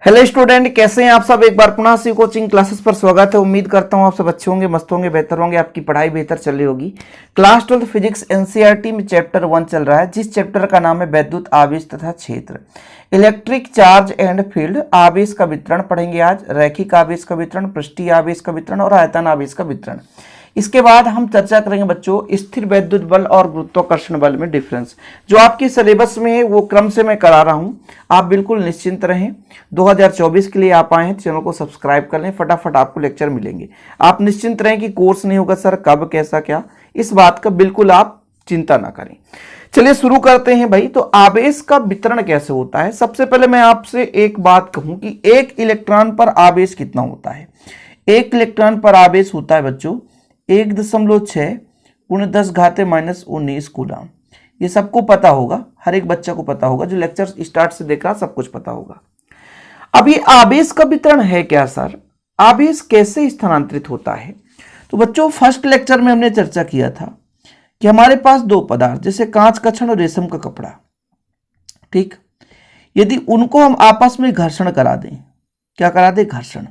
Hello student, कैसे हैं आप सब। एक बार पुनः सी कोचिंग क्लासेस पर स्वागत है। उम्मीद करता हूं आप सब अच्छे होंगे, मस्त होंगे, बेहतर होंगे, आपकी पढ़ाई बेहतर चल रही होगी। क्लास 12 फिजिक्स एनसीईआरटी में चैप्टर 1 चल रहा है, जिस चैप्टर का नाम है वैद्युत आवेश तथा क्षेत्र। Electric charge and field. आवेश का वितरण पढ़ेंगे आज, रैखिक आवेश का वितरण, पृष्ठीय आवेश का वितरण और आयतन आवेश का वितरण। इसके बाद हम चर्चा करेंगे बच्चों स्थिर वैद्युत बल और गुरुत्वाकर्षण बल में डिफरेंस। जो आपके सिलेबस में है वो क्रम से मैं करा रहा हूं, आप बिल्कुल निश्चिंत रहें। 2024 के लिए आप आए हैं, चैनल को सब्सक्राइब कर लें, फटाफट आपको लेक्चर मिलेंगे। आप निश्चिंत रहें कि कोर्स नहीं होगा सर कब कैसा क्या, इस बात का बिल्कुल आप चिंता ना करें। चलिए शुरू करते हैं भाई। तो आवेश का वितरण कैसे होता है। सबसे पहले मैं आपसे एक बात कहूं कि एक इलेक्ट्रॉन पर आवेश कितना होता है। एक इलेक्ट्रॉन पर आवेश होता है बच्चों 1.6 × 10⁻⁻19 कूलम। ये सबको पता होगा, हर एक बच्चा को पता होगा, जो लेक्चर स्टार्ट से देख रहा सब कुछ पता होगा। अब ये आवेश का वितरण है क्या सर, आवेश कैसे स्थानांतरित होता है। तो बच्चों फर्स्ट लेक्चर में हमने चर्चा किया था कि हमारे पास दो पदार्थ जैसे कांच का छड़ और रेशम का कपड़ा, ठीक, यदि उनको हम आपस में घर्षण करा दें, क्या करा दें, घर्षण,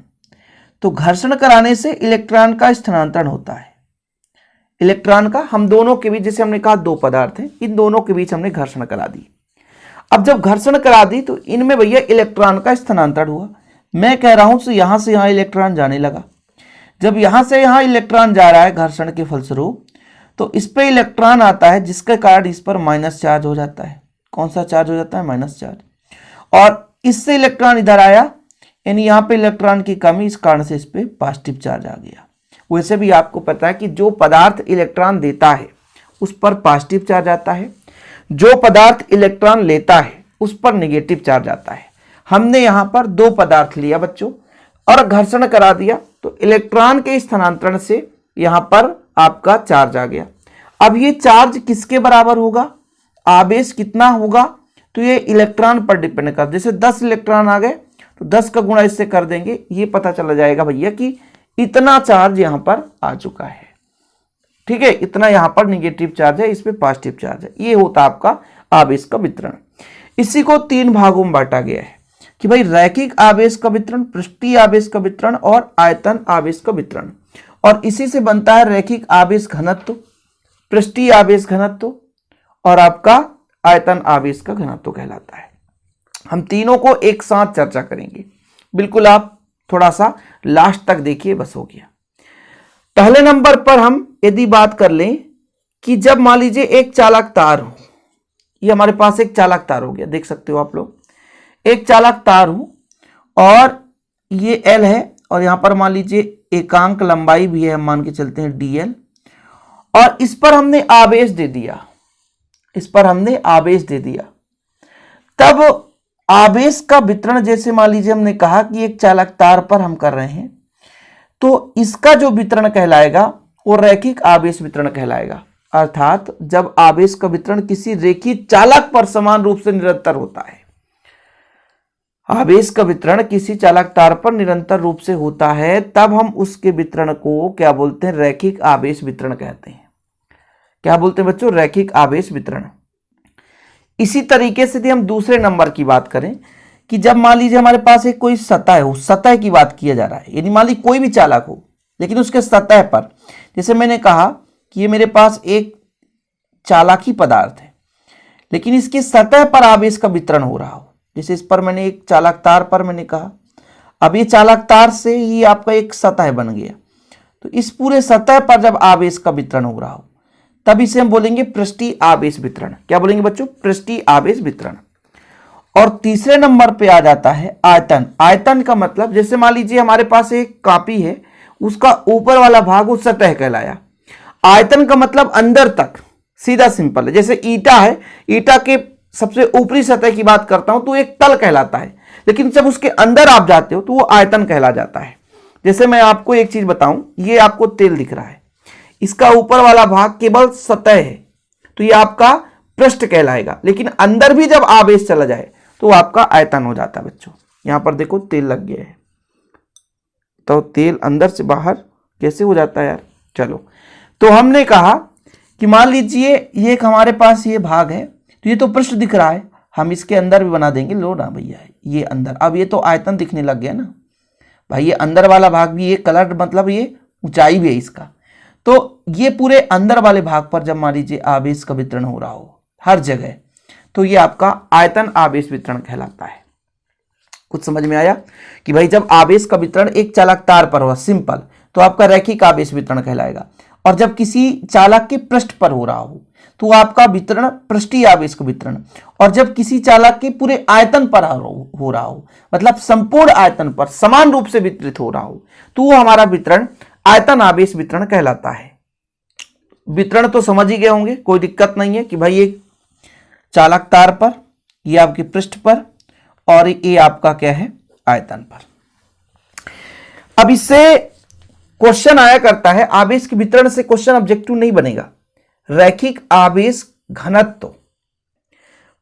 तो घर्षण कराने से इलेक्ट्रॉन का स्थानांतरण होता है। इलेक्ट्रॉन का हम दोनों के बीच, जैसे हमने कहा दो पदार्थ हैं, इन दोनों के बीच हमने घर्षण करा दी। अब जब घर्षण करा दी तो इनमें भैया इलेक्ट्रॉन का स्थानांतरण हुआ। मैं कह रहा हूं तो यहां से यहां इलेक्ट्रॉन जाने लगा। जब यहां से यहां इलेक्ट्रॉन जा रहा है घर्षण के फलस्वरूप, तो इस पर इलेक्ट्रॉन आता है, जिसके कारण इस पर माइनस चार्ज हो जाता है। कौन सा चार्ज हो जाता है, माइनस चार्ज। और इससे इलेक्ट्रॉन इधर आया, यानी यहाँ पे इलेक्ट्रॉन की कमी, इस कारण से इस पे पॉजिटिव चार्ज आ गया। वैसे भी आपको पता है कि जो पदार्थ इलेक्ट्रॉन देता है उस पर पॉजिटिव चार्ज आता है, जो पदार्थ इलेक्ट्रॉन लेता है उस पर नेगेटिव चार्ज आता है। हमने यहाँ पर दो पदार्थ लिया बच्चों और घर्षण करा दिया, तो इलेक्ट्रॉन के स्थानांतरण से यहाँ पर आपका चार्ज आ गया। अब ये चार्ज किसके बराबर होगा, आवेश कितना होगा, तो ये इलेक्ट्रॉन पर डिपेंड कर। जैसे 10 इलेक्ट्रॉन आ गए तो 10 का गुणा इससे कर देंगे, ये पता चला जाएगा भैया कि इतना चार्ज यहां पर आ चुका है, ठीक है, इतना यहां पर निगेटिव चार्ज है, इस पे पॉजिटिव चार्ज है। ये होता आपका आवेश का वितरण। इसी को 3 भागों में बांटा गया है कि भाई रैखिक आवेश का वितरण, पृष्ठीय आवेश का वितरण और आयतन आवेश का वितरण। और इसी से बनता है रैखिक आवेश घनत्व, पृष्ठीय आवेश घनत्व और आपका आयतन आवेश का घनत्व कहलाता है। हम तीनों को एक साथ चर्चा करेंगे, बिल्कुल आप थोड़ा सा लास्ट तक देखिए, बस हो गया। पहले नंबर पर हम यदि बात कर लें कि जब मान लीजिए एक चालक तार हो, ये हमारे पास एक चालक तार हो गया, देख सकते हो आप लोग, एक चालक तार हो और ये L है और यहां पर मान लीजिए एकांक लंबाई भी है, हम मान के चलते हैं DL, और इस पर हमने आवेश दे दिया, इस पर हमने आवेश दे दिया। तब आवेश का वितरण, जैसे मान लीजिए हमने कहा कि एक चालक तार पर हम कर रहे हैं, तो इसका जो वितरण कहलाएगा वो रैखिक आवेश वितरण कहलाएगा। अर्थात जब आवेश का वितरण किसी रेखीय चालक पर समान रूप से निरंतर होता है, आवेश का वितरण किसी चालक तार पर निरंतर रूप से होता है, तब हम उसके वितरण को क्या बोलते हैं, रैखिक आवेश वितरण कहते हैं। क्या बोलते हैं बच्चों, रैखिक आवेश वितरण। इसी तरीके से यदि हम दूसरे नंबर की बात करें कि जब मान लीजिए हमारे पास एक कोई सतह हो, सतह की बात किया जा रहा है, यदि मान लीजिए कोई भी चालक हो लेकिन उसके सतह पर, जैसे मैंने कहा कि ये मेरे पास एक चालक ही पदार्थ है लेकिन इसकी सतह पर आवेश का वितरण हो रहा हो, जैसे इस पर मैंने एक चालक तार पर मैंने कहा, अब ये चालक तार से ही आपका एक सतह बन गया, तो इस पूरे सतह पर जब आवेश का वितरण हो रहा हो तब इसे हम बोलेंगे पृष्ठीय आवेश वितरण। क्या बोलेंगे बच्चों, पृष्ठीय आवेश वितरण। और तीसरे नंबर पे आ जाता है आयतन। आयतन का मतलब, जैसे मान लीजिए हमारे पास एक कॉपी है, उसका ऊपर वाला भाग उस सतह कहलाया। आयतन का मतलब अंदर तक, सीधा सिंपल है। जैसे ईटा है, ईटा के सबसे ऊपरी सतह की बात करता हूं तो एक तल कहलाता है, लेकिन जब उसके अंदर आप जाते हो तो वो आयतन कहला जाता है। जैसे मैं आपको एक चीज बताऊं, ये आपको तेल दिख रहा है, इसका ऊपर वाला भाग केवल सतह है तो ये आपका पृष्ठ कहलाएगा, लेकिन अंदर भी जब आवेश चला जाए तो आपका आयतन हो जाता है बच्चों। यहां पर देखो तेल लग गया है, तो तेल अंदर से बाहर कैसे हो जाता है यार। चलो, तो हमने कहा कि मान लीजिए ये एक हमारे पास ये भाग है, तो ये तो पृष्ठ दिख रहा है, हम इसके अंदर भी बना देंगे, लो ना भैया ये अंदर। अब ये तो आयतन दिखने लग गया ना भाई, ये अंदर वाला भाग भी ये कलर, मतलब ये ऊंचाई भी है इसका। तो ये पूरे अंदर वाले भाग पर जब मान लीजिए आवेश का वितरण हो रहा हो हर जगह, तो ये आपका आयतन आवेश वितरण कहलाता है। कुछ समझ में आया कि भाई जब आवेश का वितरण एक चालक तार पर हो सिंपल, तो आपका रैखिक आवेश वितरण कहलाएगा। और जब किसी चालक के पृष्ठ पर हो रहा हो तो आपका वितरण पृष्ठीय आवेश का वितरण। और जब किसी चालक के पूरे आयतन पर हो रहा हो, मतलब संपूर्ण आयतन पर समान रूप से वितरित हो रहा हो, तो वो हमारा वितरण आयतन आवेश वितरण कहलाता है। वितरण तो समझ ही गए होंगे, कोई दिक्कत नहीं है कि भाई एक चालक तार पर, ये आपके पृष्ठ पर, और ये आपका क्या है आयतन पर। अब इससे क्वेश्चन आया करता है, आवेश के वितरण से क्वेश्चन ऑब्जेक्टिव नहीं बनेगा। रैखिक आवेश घनत्व,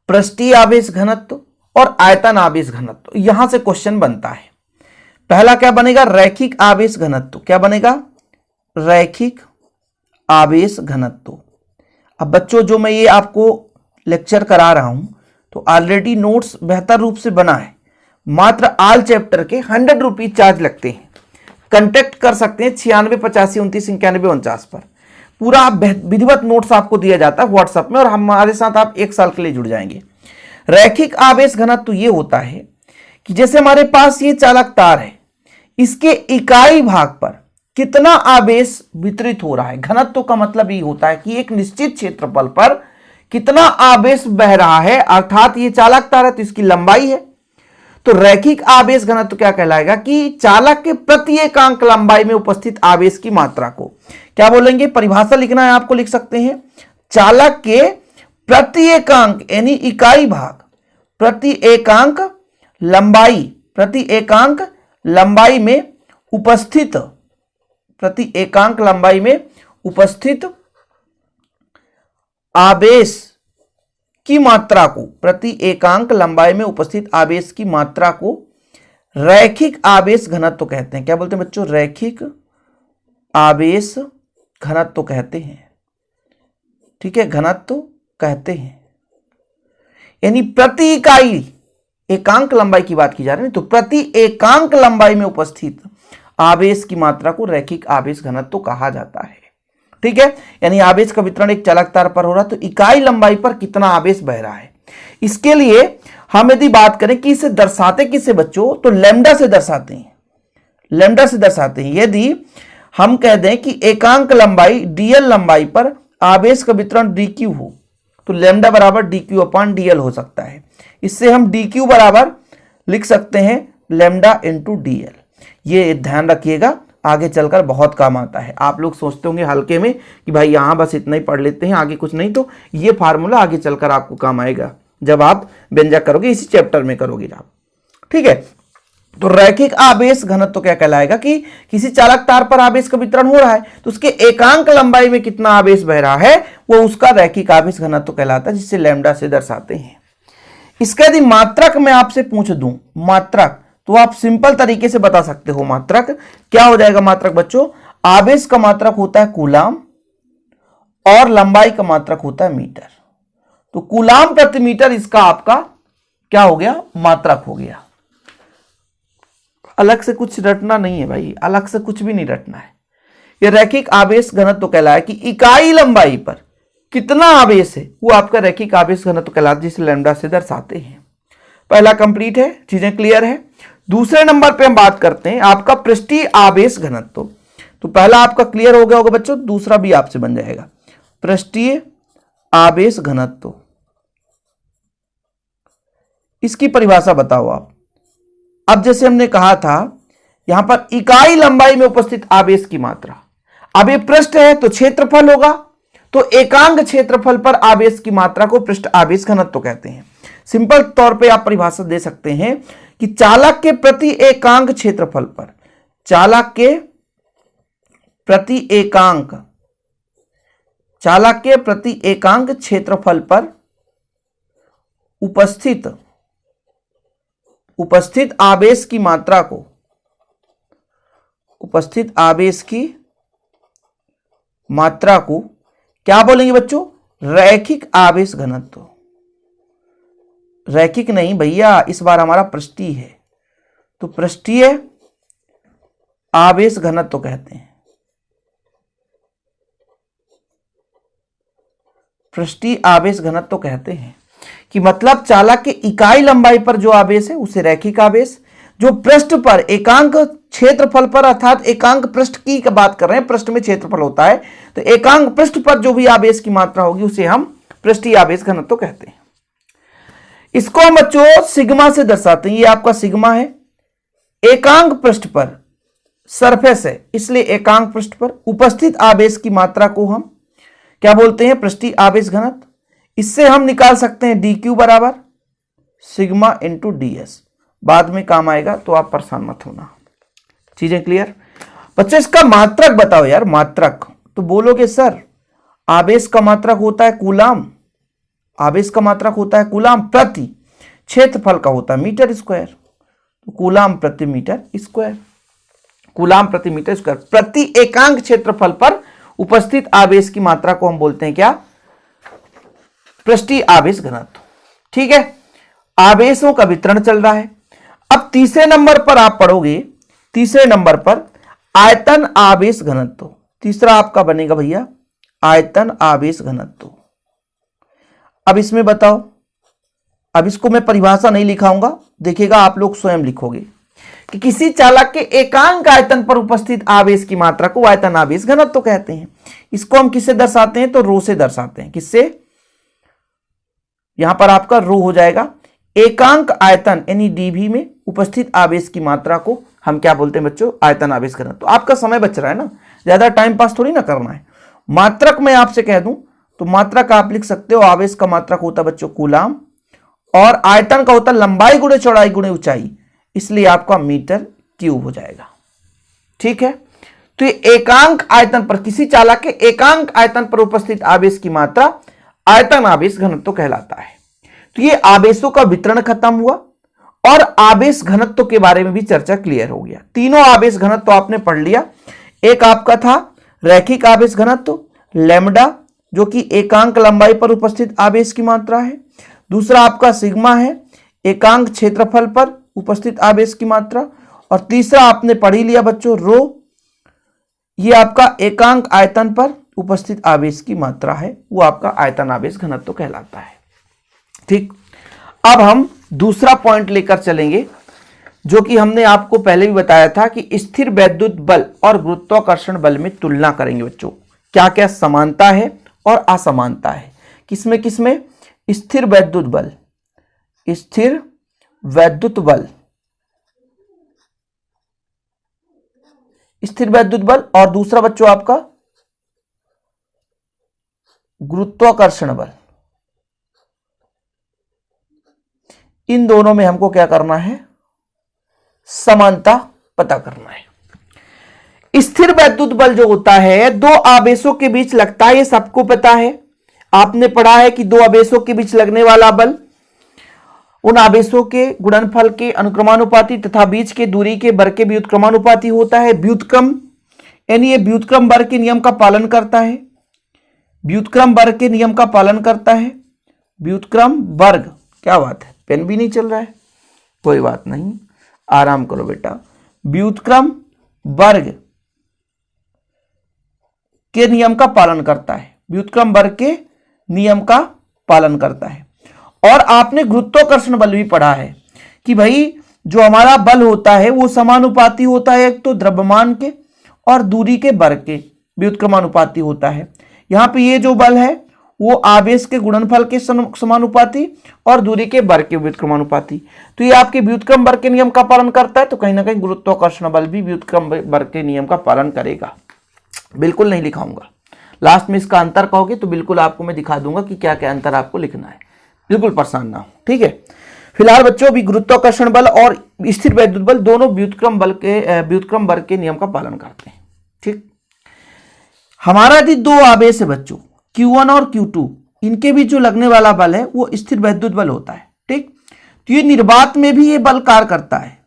पृष्ठीय आवेश घनत्व और आयतन आवेश घनत्व, यहां से क्वेश्चन बनता है। पहला क्या बनेगा, रैखिक आवेश घनत्व। क्या बनेगा, रैखिक आवेश घनत्व। अब बच्चों जो मैं ये आपको लेक्चर करा रहा हूं तो ऑलरेडी नोट्स बेहतर रूप से बना है। मात्र आल चैप्टर के 100 रुपीज चार्ज लगते हैं। कंटेक्ट कर सकते हैं 96 85 29 91 49 पर। पूरा विधिवत नोट्स आपको दिया जाता है व्हाट्सएप में, और हमारे साथ आप 1 साल के लिए जुड़ जाएंगे। रैखिक आवेश घनत्व ये होता है कि जैसे हमारे पास ये चालक तार है, इसके इकाई भाग पर कितना आवेश वितरित हो रहा है। घनत्व का मतलब ये होता है कि एक निश्चित क्षेत्रफल पर कितना आवेश बह रहा है, अर्थात ये चालक तार है तो इसकी लंबाई है। तो रैखिक आवेश घनत्व क्या कहलाएगा कि चालक के प्रति एकांक लंबाई में उपस्थित आवेश की मात्रा को क्या बोलेंगे, परिभाषा लिखना है आपको, लिख सकते हैं चालक के प्रति एकांक यानी इकाई भाग, प्रति एकांक लंबाई, प्रति एकांक लंबाई में उपस्थित, प्रति एकांक लंबाई में उपस्थित आवेश की मात्रा को, प्रति एकांक लंबाई में उपस्थित आवेश की मात्रा को रैखिक आवेश घनत्व कहते हैं। क्या बोलते हैं बच्चों, रैखिक आवेश घनत्व कहते हैं। ठीक है, घनत्व कहते हैं, यानी प्रति इकाई एकांक लंबाई की बात की जा रही है, तो प्रति एकांक लंबाई में उपस्थित आवेश की मात्रा को रैखिक आवेश घनत्व कहा जाता है। ठीक है, यानी आवेश का वितरण एक चालक तार पर हो रहा है तो इकाई लंबाई पर कितना आवेश बह रहा है। इसके लिए हम यदि बात करें कि इसे दर्शाते किससे बच्चों, तो लैम्डा से दर्शाते हैं, लैम्डा से दर्शाते हैं। यदि हम कह दें कि एकांक लंबाई dl लंबाई पर आवेश का वितरण dq हो, तो लैम्डा बराबर dq अपॉन dl हो सकता है। इससे हम dq बराबर लिख सकते हैं लैम्डा इंटू dl। ये ध्यान रखिएगा, आगे चलकर बहुत काम आता है। आप लोग सोचते होंगे हल्के में कि भाई यहां बस इतना ही पढ़ लेते हैं, आगे कुछ नहीं, तो ये फार्मूला आगे चलकर आपको काम आएगा जब आप व्यंजक करोगे, इसी चैप्टर में करोगे आप। ठीक है, तो रैखिक आवेश घनत्व क्या कहलाएगा कि किसी चालक तार पर आवेश का वितरण हो रहा है तो उसके एकांक लंबाई में कितना आवेश बह रहा है वो उसका रैखिक आवेश घनत्व कहलाता है, जिसे लैम्डा से दर्शाते हैं। इसका यदि मात्रक मैं आपसे पूछ दूं, मात्रक, तो आप सिंपल तरीके से बता सकते हो। मात्रक क्या हो जाएगा, मात्रक बच्चों, आवेश का मात्रक होता है कूलाम और लंबाई का मात्रक होता है मीटर। तो कूलाम प्रति मीटर इसका आपका क्या हो गया, मात्रक हो गया। अलग से कुछ रटना नहीं है भाई, अलग से कुछ भी नहीं रटना है। यह रैखिक आवेश घनत्व कहलाया कि इकाई लंबाई पर कितना आवेश है वो आपका रैखिक आवेश घनत्व कहलाता है, जिसे लैम्डा से दर्शाते हैं। पहला कंप्लीट है, चीजें क्लियर है। दूसरे नंबर पे हम बात करते हैं आपका पृष्ठीय आवेश घनत्व। तो पहला आपका क्लियर हो गया होगा बच्चों, दूसरा भी आपसे बन जाएगा। पृष्ठीय आवेश घनत्व, इसकी परिभाषा बताओ आप। अब जैसे हमने कहा था यहां पर इकाई लंबाई में उपस्थित आवेश की मात्रा, अब ये पृष्ठ है तो क्षेत्रफल होगा, तो एकांक क्षेत्रफल पर आवेश की मात्रा को पृष्ठ आवेश घनत्व कहते हैं। सिंपल तौर पे आप परिभाषा दे सकते हैं कि चालक के प्रति एकांक क्षेत्रफल पर, चालक के प्रति एकांक, चालक के प्रति एकांक क्षेत्रफल पर उपस्थित आवेश की मात्रा को, उपस्थित आवेश की मात्रा को क्या बोलेंगे बच्चों, रैखिक आवेश घनत्व। रैखिक नहीं भैया, इस बार हमारा पृष्ठीय है, तो पृष्ठीय आवेश घनत्व कहते हैं। पृष्ठीय आवेश घनत्व कहते हैं कि मतलब चालक के इकाई लंबाई पर जो आवेश है उसे रैखिक आवेश, जो पृष्ठ पर एकांक क्षेत्रफल पर अर्थात एकांक पृष्ठ की बात कर रहे हैं, पृष्ठ में क्षेत्रफल होता है, तो एकांक पृष्ठ पर जो भी आवेश की मात्रा होगी उसे हम पृष्ठीय आवेश घनत्व कहते हैं। इसको हम बच्चों सिग्मा से दर्शाते हैं। ये आपका सिग्मा है, एकांक पृष्ठ पर सरफेस है, इसलिए एकांक पृष्ठ पर उपस्थित आवेश की मात्रा को हम क्या बोलते हैं? पृष्ठीय आवेश घनत्व। इससे हम निकाल सकते हैं डी क्यू बराबर सिग्मा इंटू डी एस, बाद में काम आएगा तो आप परेशान मत होना। चीजें क्लियर? बच्चों इसका मात्रक बताओ यार। मात्रक तो बोलोगे सर आवेश का मात्रक होता है कूलाम, आवेश का मात्रक होता है कूलाम प्रति क्षेत्रफल का होता है मीटर स्क्वायर, तो कूलाम प्रति मीटर स्क्वायर, कूलाम प्रति मीटर स्क्वायर प्रति एकांक क्षेत्रफल पर उपस्थित आवेश की मात्रा को हम बोलते हैं क्या? पृष्ठीय आवेश घनत्व। ठीक है, आवेशों का वितरण चल रहा है। अब तीसरे नंबर पर आप पढ़ोगे, तीसरे नंबर पर आयतन आवेश घनत्व। तीसरा आपका बनेगा भैया आयतन आवेश घनत्व। अब इसमें बताओ, अब इसको मैं परिभाषा नहीं लिखाऊंगा, देखिएगा आप लोग स्वयं लिखोगे कि किसी चालक के एकांक आयतन पर उपस्थित आवेश की मात्रा को आयतन आवेश घनत्व कहते हैं। इसको हम किससे दर्शाते हैं? तो रो से दर्शाते हैं। किससे? यहां पर आपका रो हो जाएगा एकांक आयतन यानी डीवी में उपस्थित आवेश की मात्रा को हम क्या बोलते हैं बच्चों? आयतन आवेश घनत्व। तो आपका समय बच रहा है ना, ज्यादा टाइम पास थोड़ी ना करना है। मात्रक मैं आपसे कह दूं तो मात्रक आप लिख सकते हो, आवेश का मात्रक होता है बच्चों कूलाम, और आयतन का होता है लंबाई गुणे चौड़ाई गुणे ऊंचाई, इसलिए आपका मीटर क्यूब हो जाएगा। ठीक है, तो ये एकांक आयतन पर, किसी चालक के एकांक आयतन पर उपस्थित आवेश की मात्रा आयतन आवेश घनत्व कहलाता है। तो ये आवेशों का वितरण खत्म हुआ और आवेश घनत्व के बारे में भी चर्चा क्लियर हो गया। तीनों आवेश घनत्व आपने पढ़ लिया। एक आपका था रैखिक आवेश घनत्व लैम्डा, जो कि एकांक लंबाई पर उपस्थित आवेश की मात्रा है। दूसरा आपका सिग्मा है, एकांक क्षेत्रफल पर उपस्थित आवेश की मात्रा। और तीसरा आपने पढ़ ही लिया बच्चों रो, ये आपका एकांक आयतन पर उपस्थित आवेश की मात्रा है, वो आपका आयतन आवेश घनत्व कहलाता है। ठीक, अब हम दूसरा पॉइंट लेकर चलेंगे, जो कि हमने आपको पहले भी बताया था कि स्थिर वैद्युत बल और गुरुत्वाकर्षण बल में तुलना करेंगे बच्चों, क्या क्या समानता है और असमानता है। किसमें किसमें? स्थिर वैद्युत बल, स्थिर वैद्युत बल, स्थिर वैद्युत बल, और दूसरा बच्चों आपका गुरुत्वाकर्षण बल। इन दोनों में हमको क्या करना है? समानता पता करना है। स्थिर वैद्युत बल जो होता है दो आवेशों के बीच लगता है, ये सबको पता है। आपने पढ़ा है कि दो आवेशों के बीच लगने वाला बल उन आवेशों के गुणनफल के अनुक्रमानुपाती तथा बीच के दूरी के वर्ग के व्युत्क्रमानुपाती होता है। व्युत्क्रम यानी ये व्युत्क्रम वर्ग के नियम का पालन करता है, व्युत्क्रम वर्ग के नियम का पालन करता है। व्युत्क्रम वर्ग, क्या बात है, पेन भी नहीं चल रहा है, कोई बात नहीं, आराम करो बेटा। व्युत्क्रम वर्ग के नियम का पालन करता है, व्युत्क्रम वर्ग के नियम का पालन करता है। और आपने गुरुत्वाकर्षण बल भी पढ़ा है कि भाई जो हमारा बल होता है वो समानुपाती होता है, एक तो द्रव्यमान के और दूरी के वर्ग के व्युत्क्रमानुपाती होता है। यहां पे ये जो बल है वो आवेश के गुणनफल के समानुपाती और दूरी के वर्ग के व्युत्क्रमानुपाती। तो ये आपके व्युत्क्रम वर्ग के नियम का पालन करता है, तो कहीं ना कहीं गुरुत्वाकर्षण बल भी व्युत्क्रम वर्ग के नियम का पालन करेगा। बिल्कुल नहीं लिखाऊंगा, लास्ट में इसका अंतर कहोगे तो बिल्कुल आपको मैं दिखा दूंगा कि क्या क्या अंतर आपको लिखना है, बिल्कुल परेशान ना हो। ठीक है, फिलहाल बच्चों भी गुरुत्वाकर्षण बल और स्थिर वैद्युत बल दोनों व्युत्क्रम वर्ग के नियम का पालन करते हैं। ठीक, हमारा यदि दो आवेश है बच्चों Q1 और Q2, इनके बीच जो लगने वाला बल है वो स्थिर वैद्युत बल होता है। ठीक, तो ये निर्वात में भी ये बल कार्य करता है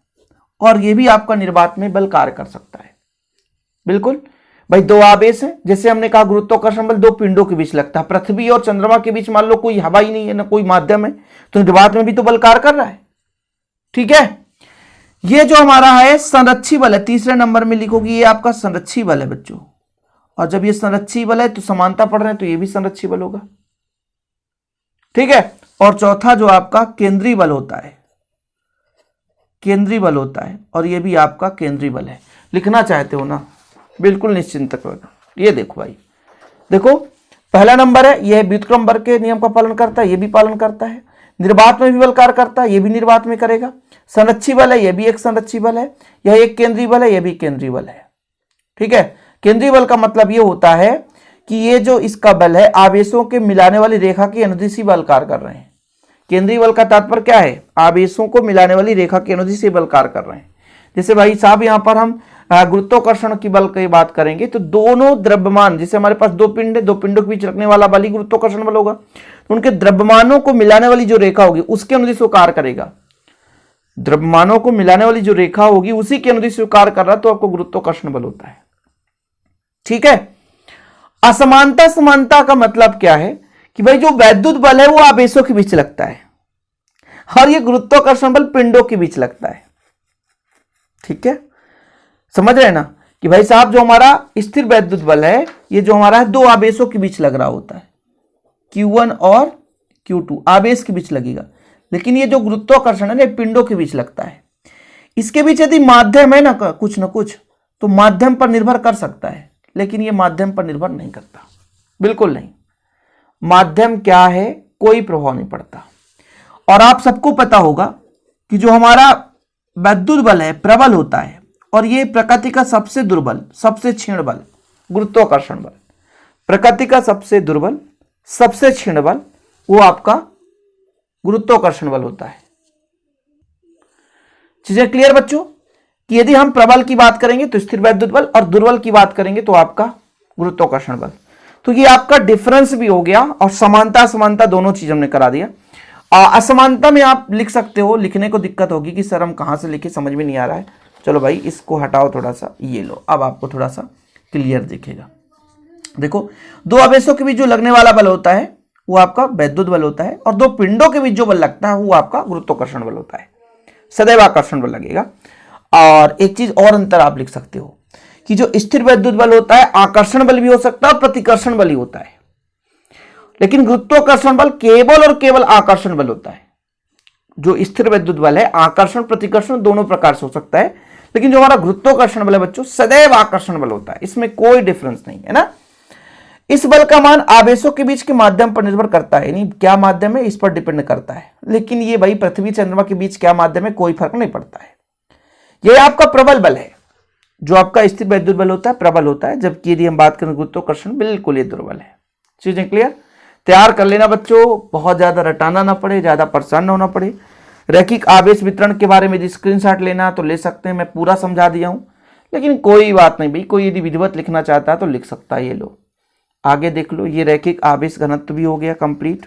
और ये भी आपका निर्वात में बल कार्य कर सकता है। बिल्कुल, भाई दो आवेश हैं, जैसे हमने कहा गुरुत्वाकर्षण बल दो पिंडों के बीच लगता है। पृथ्वी और चंद्रमा के बीच मान लो कोई हवा ही नहीं है ना कोई माध्यम है, तो निर्वात में भी तो बल कार्य कर रहा है। ठीक है, ये जो हमारा है संरक्षी बल है, तीसरे नंबर में लिखोगे ये आपका संरक्षी बल है बच्चों। और जब ये संरक्षी बल है तो समानता पढ़ रहे हैं तो ये भी संरक्षी बल होगा। ठीक है, और चौथा जो आपका केंद्रीय बल होता है, केंद्रीय बल होता है, और ये भी आपका केंद्रीय बल है। लिखना चाहते हो ना, बिल्कुल निश्चिंत रखो। ये देखो भाई, देखो पहला नंबर है, यह व्युत्क्रम बल के नियम का पालन करता है, ये भी पालन करता है। निर्वात में भी बल कार्य करता है, ये भी निर्वात में करेगा। संरक्षी बल है, यह भी एक संरक्षी बल है। यह एक केंद्रीय बल है, यह भी केंद्रीय बल है। ठीक है, केंद्रीय बल का मतलब ये होता है कि ये जो इसका बल है आवेशों के मिलाने वाली रेखा के अनुदिश बल कार्य कर रहे हैं। केंद्रीय बल का तात्पर्य क्या है? आवेशों को मिलाने वाली रेखा के अनुदिश बल कार्य कर रहे हैं। जैसे भाई साहब यहां पर हम गुरुत्वाकर्षण की बल की बात करेंगे तो दोनों द्रव्यमान, जैसे हमारे पास दो पिंड है, दो पिंडों के बीच रखने वाला बल ही गुरुत्वाकर्षण बल होगा, तो उनके द्रव्यमानों को मिलाने वाली जो रेखा होगी उसके अनुदिश वो कार्य करेगा। द्रव्यमानों को मिलाने वाली जो रेखा होगी उसी के अनुदिश वो कार्य कर रहा है, तो आपको गुरुत्वाकर्षण बल होता है। ठीक है, असमानता समानता का मतलब क्या है कि भाई जो वैद्युत बल है वो आवेशों के बीच लगता है और ये गुरुत्वाकर्षण बल पिंडों के बीच लगता है। ठीक है, समझ रहे हैं ना कि भाई साहब जो हमारा स्थिर वैद्युत बल है ये जो हमारा है दो आवेशों के बीच लग रहा होता है, Q1 और Q2 आवेश के बीच लगेगा। लेकिन ये जो गुरुत्वाकर्षण है ना पिंडों के बीच लगता है। इसके बीच यदि माध्यम है ना कुछ तो माध्यम पर निर्भर कर सकता है, लेकिन ये माध्यम पर निर्भर नहीं करता, बिल्कुल नहीं। माध्यम क्या है, कोई प्रभाव नहीं पड़ता। और आप सबको पता होगा कि जो हमारा वैद्युत बल है प्रबल होता है, और ये प्रकृति का सबसे दुर्बल सबसे क्षीण बल गुरुत्वाकर्षण बल, प्रकृति का सबसे दुर्बल सबसे क्षीण बल वो आपका गुरुत्वाकर्षण बल होता है। चीजें क्लियर बच्चों कि यदि हम प्रबल की बात करेंगे तो स्थिर वैद्युत बल, और दुर्बल की बात करेंगे तो आपका गुरुत्वाकर्षण बल। तो ये आपका डिफरेंस भी हो गया, और समानता असमानता दोनों चीज हमने करा दिया। असमानता में आप लिख सकते हो, लिखने को दिक्कत होगी कि सर हम कहां से लिखे, समझ में नहीं आ रहा है। चलो भाई इसको हटाओ थोड़ा सा, ये लो, अब आपको थोड़ा सा क्लियर दिखेगा। देखो दो आवेशों के बीच जो लगने वाला बल होता है वो आपका वैद्युत बल होता है, और दो पिंडों के बीच जो बल लगता है वो आपका गुरुत्वाकर्षण बल होता है। सदैव आकर्षण बल लगेगा। और एक चीज और अंतर आप लिख सकते हो कि जो स्थिर वैद्युत बल होता है आकर्षण बल भी हो सकता है और प्रतिकर्षण बल ही होता है, लेकिन गुरुत्वाकर्षण बल केवल और केवल आकर्षण बल होता है। जो स्थिर वैद्युत बल है आकर्षण प्रतिकर्षण दोनों प्रकार से हो सकता है, लेकिन जो हमारा गुरुत्वाकर्षण बल है बच्चों सदैव आकर्षण बल होता है, इसमें कोई डिफरेंस नहीं है ना। इस बल का मान आवेशों के बीच के माध्यम पर निर्भर करता है, यानी क्या माध्यम है इस पर डिपेंड करता है। लेकिन ये भाई पृथ्वी चंद्रमा के बीच क्या माध्यम है कोई फर्क नहीं पड़ता है। ये आपका प्रबल बल है, जो आपका स्थिर वैद्युत बल होता है प्रबल होता है, जबकि यदि हम बात करें गुरुत्वाकर्षण बिल्कुल ये दुर्बल है। चीजें क्लियर? तैयार कर लेना बच्चों, बहुत ज्यादा रटाना ना पड़े, ज्यादा परेशान ना होना पड़े। रैखिक आवेश वितरण के बारे में यदि स्क्रीनशॉट लेना तो ले सकते हैं, मैं पूरा समझा दिया हूं, लेकिन कोई बात नहीं भाई, कोई यदि विधिवत लिखना चाहता है तो लिख सकता है। ये लो आगे देख लो, ये रैखिक आवेश घनत्व भी हो गया कंप्लीट।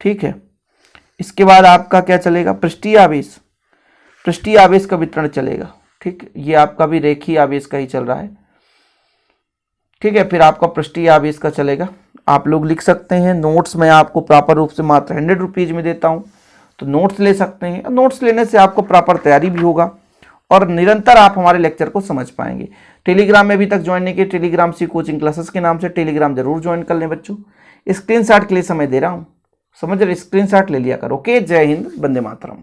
ठीक है, इसके बाद आपका क्या चलेगा, पृष्ठीय आवेश, पृष्ठीय आवेश का वितरण चलेगा। ठीक, ये आपका भी रेखीय आवेश का ही चल रहा है। ठीक है, फिर आपका पृष्ठीय आवेश का चलेगा। आप लोग लिख सकते हैं, नोट्स मैं आपको प्रॉपर रूप से मात्र 100 रुपीज में देता हूं, तो नोट्स ले सकते हैं। नोट्स लेने से आपको प्रॉपर तैयारी भी होगा और निरंतर आप हमारे लेक्चर को समझ पाएंगे। टेलीग्राम में अभी तक ज्वाइन नहीं किए, टेलीग्राम सी कोचिंग क्लासेस के नाम से टेलीग्राम जरूर ज्वाइन कर लें बच्चों। स्क्रीनशॉट के लिए समय दे रहा हूं, समझ रहे, स्क्रीनशॉट ले लिया करो। ओके, जय हिंद, वंदे मातरम।